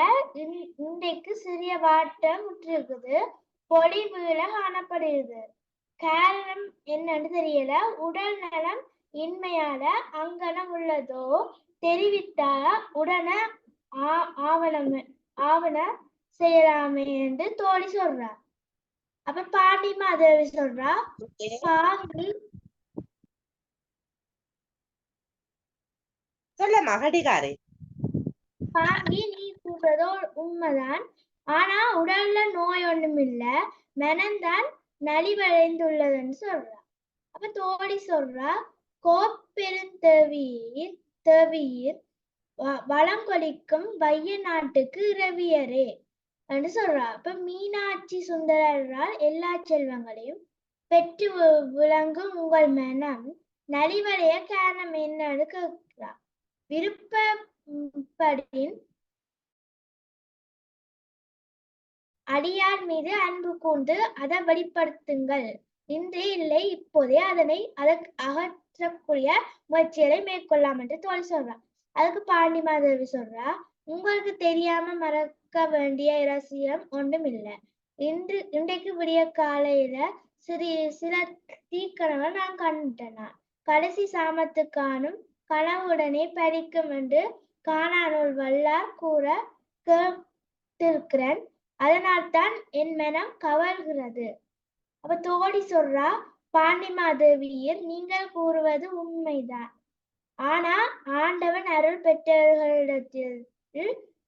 இன்றைக்கு சிறிய வாட்டம் முற்றிருக்குது, பொலிவுல காணப்படுகிறது. காரணம் என்னன்னு தெரியல. உடல் நலம் இன்மையால அங்கனம் உள்ளதோ தெரிவித்தா உடனே ஆவண செய்யலாமே என்று தோழி சொல்றா. அப்ப பாண்டிமாதேவி சொல்றா, சொல்லமா கடிகாரே. பாங்கி நீ கூறுறதோ உண்மைதான், ஆனா உடல்ல நோய் ஒண்ணும் இல்ல, மனம்தான் நலிவடைந்துள்ளதுன்னு சொல்றா. அப்ப தோழி சொல்றா, கோப்பெருந்தேவியர் வளங்கொலிக்கும் வைய நாட்டுக்கு இரவியரே என்று சொல்றா. அப்ப மீனாட்சி சுந்தரரால் எல்லா செல்வங்களையும் பெற்று விளங்கும் உங்கள் மனம் நலிவடைய காரணம் என்னன்னு கேட்கிறார். விருப்பப்படி அடியார் மீது அன்பு கூர்ந்து அதை வெளிப்படுத்துங்கள். இன்று இல்லை இப்போதே அதனை அகற்றக்கூடிய முயற்சிகளை மேற்கொள்ளலாம் என்று தோழி சொல்றார். அதுக்கு பாண்டிமாதேவி சொல்றா, உங்களுக்கு தெரியாம மறக்க வேண்டிய ரகசியம் ஒன்றும் இல்லை. இன்றைக்கு விடிய காலையில சில தீக்கணவை நான் கண்டேனா. கடைசி சாமத்து காணும் கனவுடனே பறிக்கும் என்று காணானூல் வல்லார் கூற கேட்டிருக்கிறேன். அதனால்தான் என் மனம் கவல்கிறது. அப்ப தோழி சொல்றா, பாண்டிமாதேவியர் நீங்கள் கூறுவது உண்மைதான். ஆனா ஆண்டவன் அருள் பெற்றவர்களிடத்தில்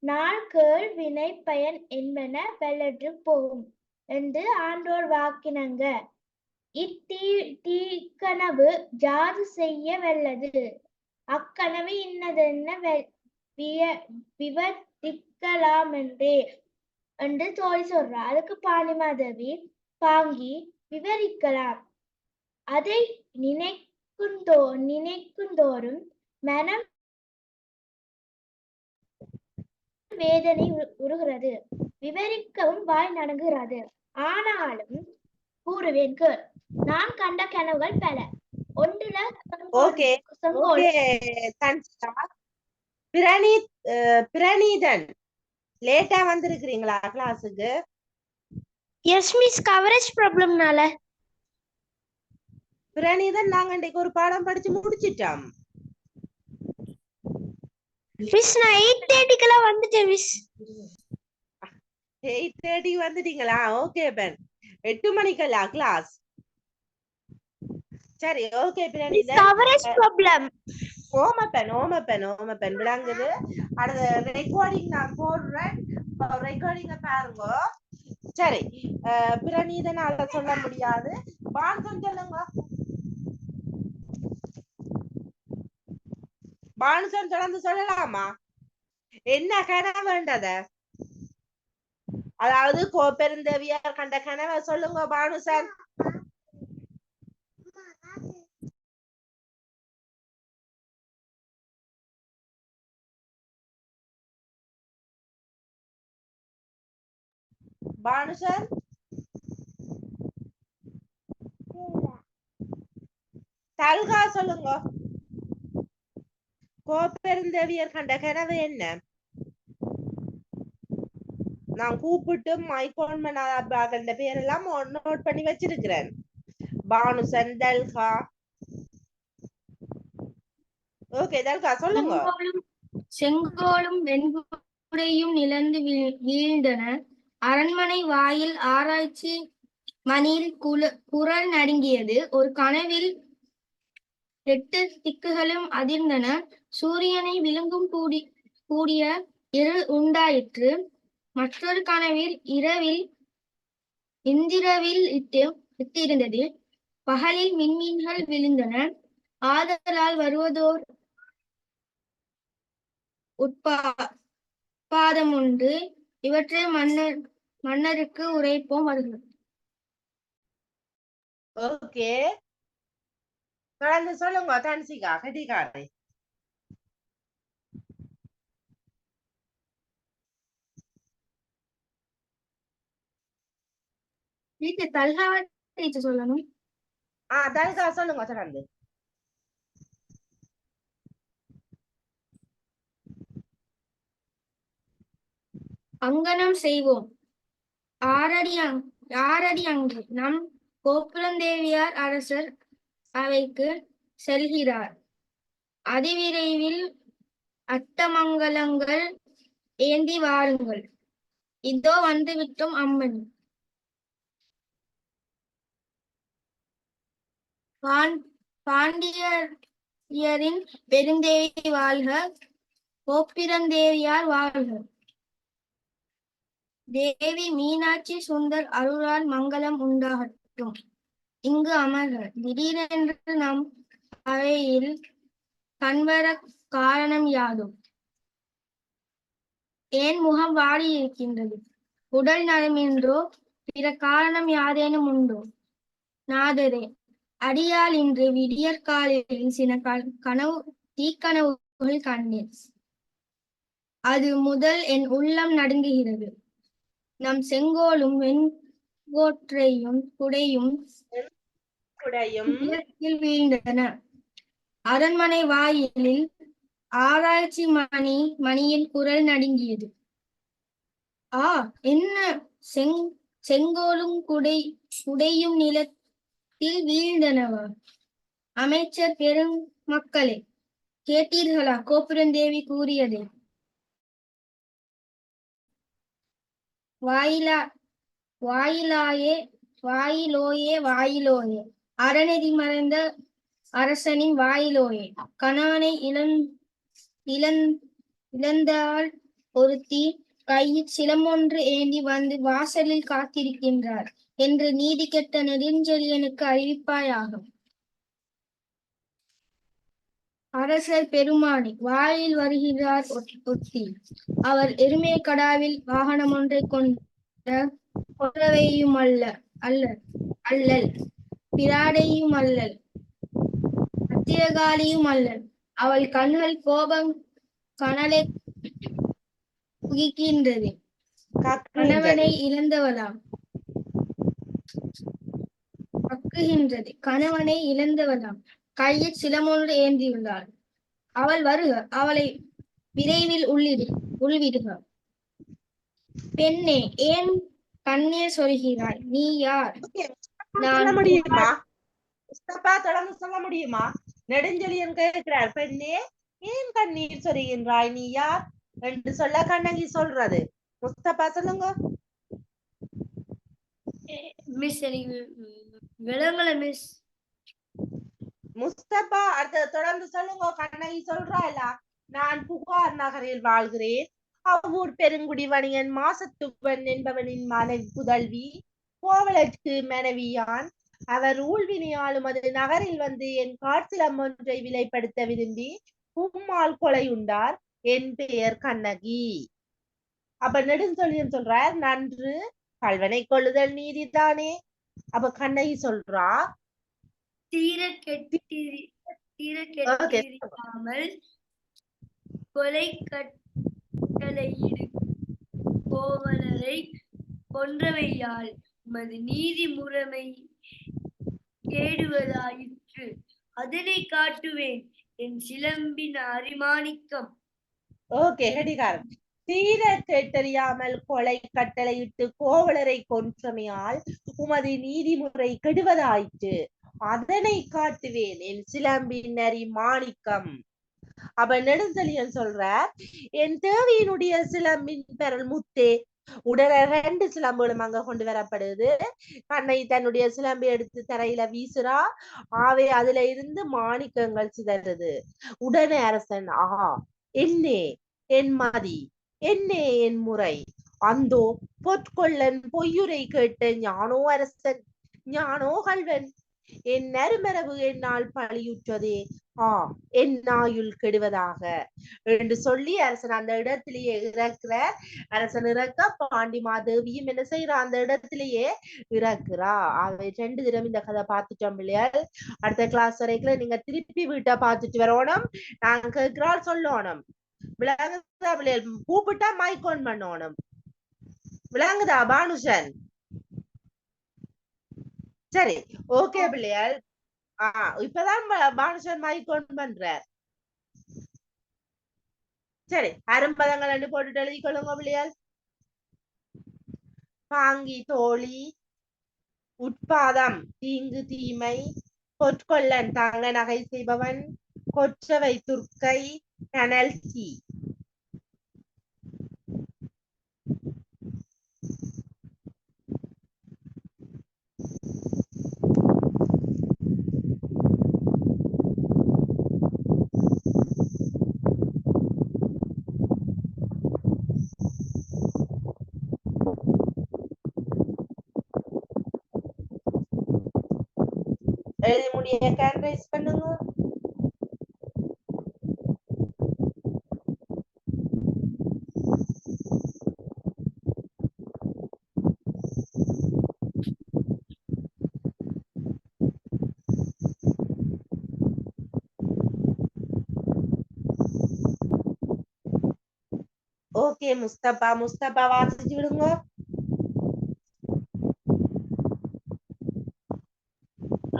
நாள் கேள் வினை பயன் என்பன வெள்ளற்று போகும் என்று ஆண்டோர் வாக்கினங்க. தீக்கனவு ஜாது செய்ய வெல்லது, அக்கனவு இன்னதென்ன விவரிக்கலாமென்றே என்று தோழி சொல்றா. அதுக்கு பாண்டிமாதேவி பாங்கி விவரிக்கலாம். அதை நினைக்குந்தோறும் மனம் வேதனை உருகிறது, விவரிக்கவும் வாய் நடுங்குகிறது. ஆனாலும் கூறுவேன் கேள். நான் கண்ட கனவுகள் பல. ஒன்றுல பிரணிதன் லேட்டா வந்திருக்கிறீங்களா கிளாஸுக்கு? எஸ் மிஸ், கவரேஜ் ப்ராப்ளம்னால. பிரணிதன் நாங்க இன்றைக்கு ஒரு பாடம் படிச்சு முடிச்சிட்டோம் மிஸ். நான் 8:30 வந்துட்டேன் மிஸ். 8:30 வந்துட்டீங்களா? ஓகே பென், 8 மணிக்கல்லா கிளாஸ்? சரி, ஓகே பிரணிதன். Coverage problem. ஓமப்பென் விளங்குது. அடுத்த ரெக்கார்டிங் நான் போடுறேன், ரெக்கார்டிங்க பாருங்க. சரி, பிரணிதனால சொல்ல முடியாது. பான்சன் சொல்லுங்க. பானுசன் தொடர்ந்து சொல்லலாமா? என்ன கனவு வேண்டத? அதாவது கோப்பெருந்தேவியார் கண்ட கனவை சொல்லுங்க பானுசன். பானுசன் தல்கா சொல்லுங்க. கோப்பெருந்தேவியர் கண்ட கனவு என்ன? நான் கூப்பிட்டு மைக்கோன் பண்ணாத பேரெல்லாம் நோட் பண்ணி வச்சிருக்கிறேன். பானுசன், தல்கா. ஓகே, தல்கா சொல்லுங்க. செங்கோலும் வெண்குடையும் நிலந்து வீழ்ந்தன. அரண்மனை வாயில் ஆராய்ச்சி மணியில் குரல் நடுங்கியது. ஒரு கனவில் 8 திக்குகளும் அதிர்ந்தன. சூரியனை விழுங்கும் கூடிய இருள் உண்டாயிற்று. மற்றொரு கனவில் இரவில் இந்திரவில் இட்டிருந்தது. பகலில் விண்மீன்கள் விழுந்தன. ஆதலால் வருவதோர் உட்பாதம் உண்டு. இவற்றை மன்னருக்கு உரைப்போம் வருகிறது. ஓகே, தொடர்ந்து சொல்லுங்க தன்சிகா கட்டிக்காரை. தல்கா டீச்சர் சொல்லணும். தல்கா சொல்லுங்க தொடர்ந்து. அங்கனம் செய்வோம். ஆரடி அங்கு நம் கோப்புலந்தேவியார் அரசர் அவைக்கு செல்கிறார். அதிவிரைவில் அட்டமங்கலங்கள் ஏந்தி வாருங்கள். இதோ வந்துவிட்டோம் அம்மன். பாண்டியரின் பெருந்தேவி வாழ்க, கோப்பிரந்தேவியார் வாழ்க. தேவி மீனாட்சி சுந்தர் அருளால் மங்களம் உண்டாகட்டும். இங்கு அமர்க. திடீரென்று நம் அவையில் கண்வர காரணம் யாதும்? ஏன் முகம் வாடி இருக்கின்றது? உடல் நலமின்றோ? பிற காரணம் யாதேனும் உண்டோ? நாதரே, அடியால் இன்று விடியற்காலையில் சில கனவு தீக்கனவுகள் கண்டேன். அது முதல் என் உள்ளம் நடுங்குகிறது. நம் செங்கோலும் வெண்கோற்றையும் குடையும் நிலத்தில் வீழ்ந்தன. அரண்மனை வாயிலில் ஆராய்ச்சி மணியின் குரல் நடுங்கியது. என்ன செங்கோலும் குடையும் நிலத்தில் வீழ்ந்தனவா? அமைச்சர் பெருமக்களே, கேட்டீர்களா கோபுரந்தேவி கூறியதை? வாயிலோயே அறநெறி மறைந்த அரசனின் வாயிலோயே, கணவனை இழந்தால் ஒருத்தி கையில் சிலமொன்று ஏந்தி வந்து வாசலில் காத்திருக்கின்றார் என்று நீதி கெட்ட நெடுஞ்செழியனுக்கு அறிவிப்பாயாகும். அரசர் பெருமானி, வாயில் வருகிறார் ஒத்தி. அவர் எருமே கடாவில் வாகனம் ஒன்றை கொன்றவையும் அல்லல், பிராடையும் அல்லல், அத்திரகாலியும் அல்லல். அவள் கண்கள் கோபம் கனலை புகிக்கின்றது. கணவனை இழந்தவளாம். கையில் சிலமொன்று ஏந்தியுள்ளாள். அவள் வருக, அவளை விரைவில் உள்விடுக. பெண்ணே, ஏன் கண்ணீர் சொல்கிறாய்? நீ யார்? சொல்ல முடியுமா? நெடுஞ்செழியன் கேட்கிறார், பெண்ணே ஏன் கண்ணீர் சொரிகின்றாய்? நீ யார் என்று சொல்ல கண்ணகி சொல்றது. முஸ்தபா சொல்லுங்க. மிஸ், விளங்கல மிஸ். முஸ்தபா அடுத்த தொடர்ந்து சொல்லுங்க. கண்ணகி சொல்றாளா, நான் புகார் நகரில் வாழ்கிறேன். அவ்வூர் பெருங்குடி வணிகன் மாசத்துவன் என்பவனின் புதல்வி கோவலற்கு மனைவியான். அவர் ஊழ்வினையாலும் அது நகரில் வந்து என் காட்சிலம் ஒன்றை விலைப்படுத்த விரும்பி உம்மால் கொலை உண்டார். என் பெயர் கண்ணகி. அப்ப நெடுஞ்செழியன் சொல்றார், நன்று, கல்வனை கொள்ளுதல் நீதிதானே. அப்ப கண்ணகி சொல்றா, தீர கெட்டிருக்காமல் கொலை கட்டளையிடு கோவலரை கொன்றவையால் உமது நீதி முறைமை கேடுவதாயிற்று. அதனை காட்டுவேன் என் சிலம்பின் அரிமாணிக்கம். ஓகே, கடிகாரம். தீர கேட்டறியாமல் கொலை கட்டளையிட்டு கோவலரை கொன்றமையால் உமது நீதிமுறை கெடுவதாயிற்று. அதனை காட்டுவேன் என் சிலம்பின் அரிமாணிக்கம். அப்ப நெடுஞ்செழியன் சொல்ற, என் தேவியினுடைய சிலம்பின் பெறல் முத்தே. உடனே 2 சிலம்புகளும் அங்க கொண்டு வரப்படுது. கண்ணகி தன்னுடைய சிலம்பை எடுத்து தரையில வீசுறா. ஆவே அதுல இருந்து மாணிக்கங்கள் சிதறுது. உடனே அரசன், என்னே என் மதி, என்னே என் முறை, அந்தோ பொற்கொள்ளன் பொய்யுரை கேட்ட ஞானோ அரசன், ஞானோ கல்வன், என் நறுமரபு என்னால் பழியுற்றதே. என் ஆயுள் கெடுவதாக என்று சொல்லி அரசன் அந்த இடத்திலேயே இறக்குற. அரசன் இறக்க பாண்டி மாதேவியும் என்ன செய்யறா, அந்த இடத்திலேயே இறக்குறா. அவை 2 தினம் இந்த கதை பார்த்துட்டோம் பிள்ளையார். அடுத்த கிளாஸ் வரைக்கும் நீங்க திருப்பி வீட்டை பார்த்துட்டு வரணும். நான் கேட்கிறாள் சொல்லணும். விளங்குதா பிள்ளையார்? கூப்பிட்டா மைக் ஆன் பண்ணணும். விளங்குதா பானுஷன்? சரி, ஓகே பிள்ளையார். இப்பதான் பானுஷன் மைக் ஆன் பண்றார். சரி, அரும்பதங்கள் 2 போட்டுட்டு எழுதி கொள்ளுங்க பிள்ளையார். பாங்கி தோழி, உட்பாதம் தீங்கு தீமை, பொற்கொள்ளன் தங்க நகை செய்பவன், கொற்றவை துர்க்கை, கனல் தீ. எழுதி முடிய கேன் ரைஸ் பண்ணுங்க. ஓகே முஸ்தபா வாசிச்சு விடுங்க.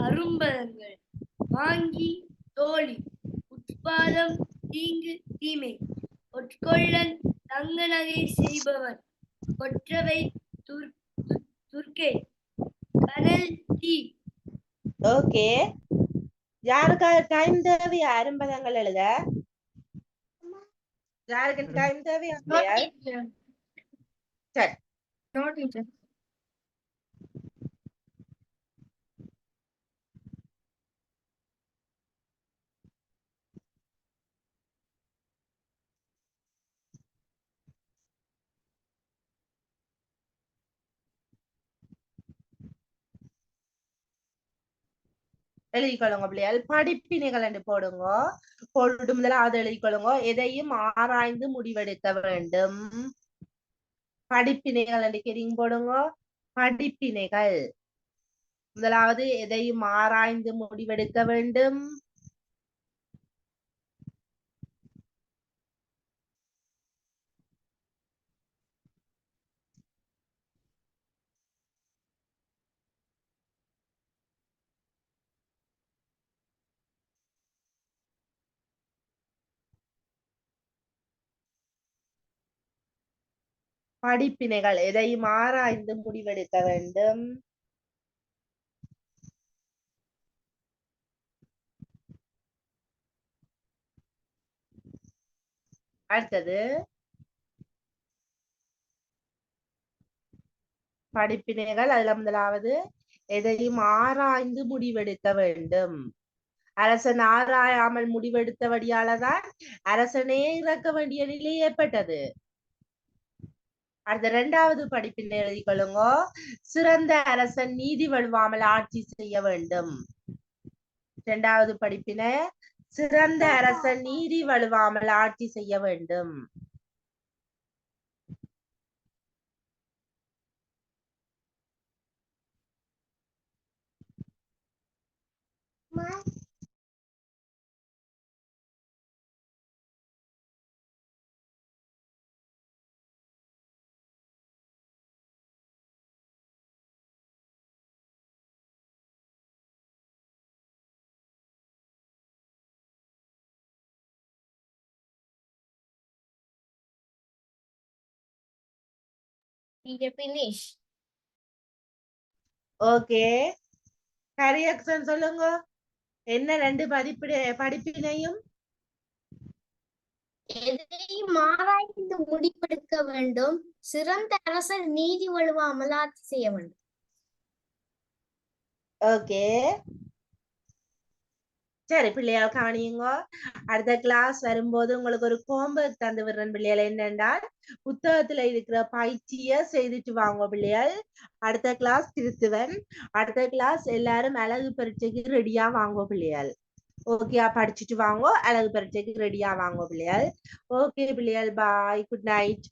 அரும்பதங்கள் வாங்கி தோழி உட்பாதம் தீங்கு தீமை ஒட்கொள்ளன் தங்க நகை செய்பவன் கொற்றவை துர்க்கை கனல் தீ. ஓகே, யாருக்கா டைம் தேவையா அரும்பதங்கள் எழுத? யாருக்கு டைம் தேவையா? சரி, எழுதிக்கொள்ளுங்க பிள்ளைகள். படிப்பினைகள் என்று போடுங்க. போட்டு முதலாவது எழுதிக்கொள்ளுங்க. எதையும் ஆராய்ந்து முடிவெடுக்க வேண்டும். படிப்பினைகள் என்று கேட்டீங்க போடுங்க. படிப்பினைகள் முதலாவது எதையும் ஆராய்ந்து முடிவெடுக்க வேண்டும். படிப்பினைகள் எதையும் ஆராய்ந்து முடிவெடுக்க வேண்டும். அடுத்தது படிப்பினைகள். அதுல முதலாவது எதையும் ஆராய்ந்து முடிவெடுக்க வேண்டும். அரசன் ஆராயாமல் முடிவெடுத்தபடியாலதான் அரசனே இறக்க வேண்டிய நிலை ஏற்பட்டது. அடுத்த இரண்டாவது படிப்பினை எழுதிக் கொள்ளுங்க. சிறந்த அரசன் நீதி வழுவாமல் ஆட்சி செய்ய வேண்டும். இரண்டாவது படிப்பினை சிறந்த அரசன் நீதி வழுவாமல் ஆட்சி செய்ய வேண்டும். finish. ஓகே, கரியக்ஷன் சொல்லுங்க. என்ன ரெண்டு படிப்பினையும் எதையும் ஆராய்ந்து முடிவெடுக்க வேண்டும். சிறந்த அரசர் நீதி வழுவாமல் ஆட்சி செய்ய வேண்டும். ஓகே, சரி பிள்ளையால் கவனியுங்க. அடுத்த கிளாஸ் வரும்போது உங்களுக்கு ஒரு ஹோம்வொர்க் தந்து விடுறேன் பிள்ளைகள். என்னென்றால் புத்தகத்துல இருக்கிற பயிற்சிய செய்துட்டு வாங்க பிள்ளைகள். அடுத்த கிளாஸ் திருத்துவன். அடுத்த கிளாஸ் எல்லாரும் அழகு பரீட்சைக்கு ரெடியா வாங்க பிள்ளைகள். ஓகே, படிச்சுட்டு வாங்க. அழகு பரீட்சைக்கு ரெடியா வாங்க பிள்ளைகள். ஓகே பிள்ளைகள், பாய், குட் நைட்.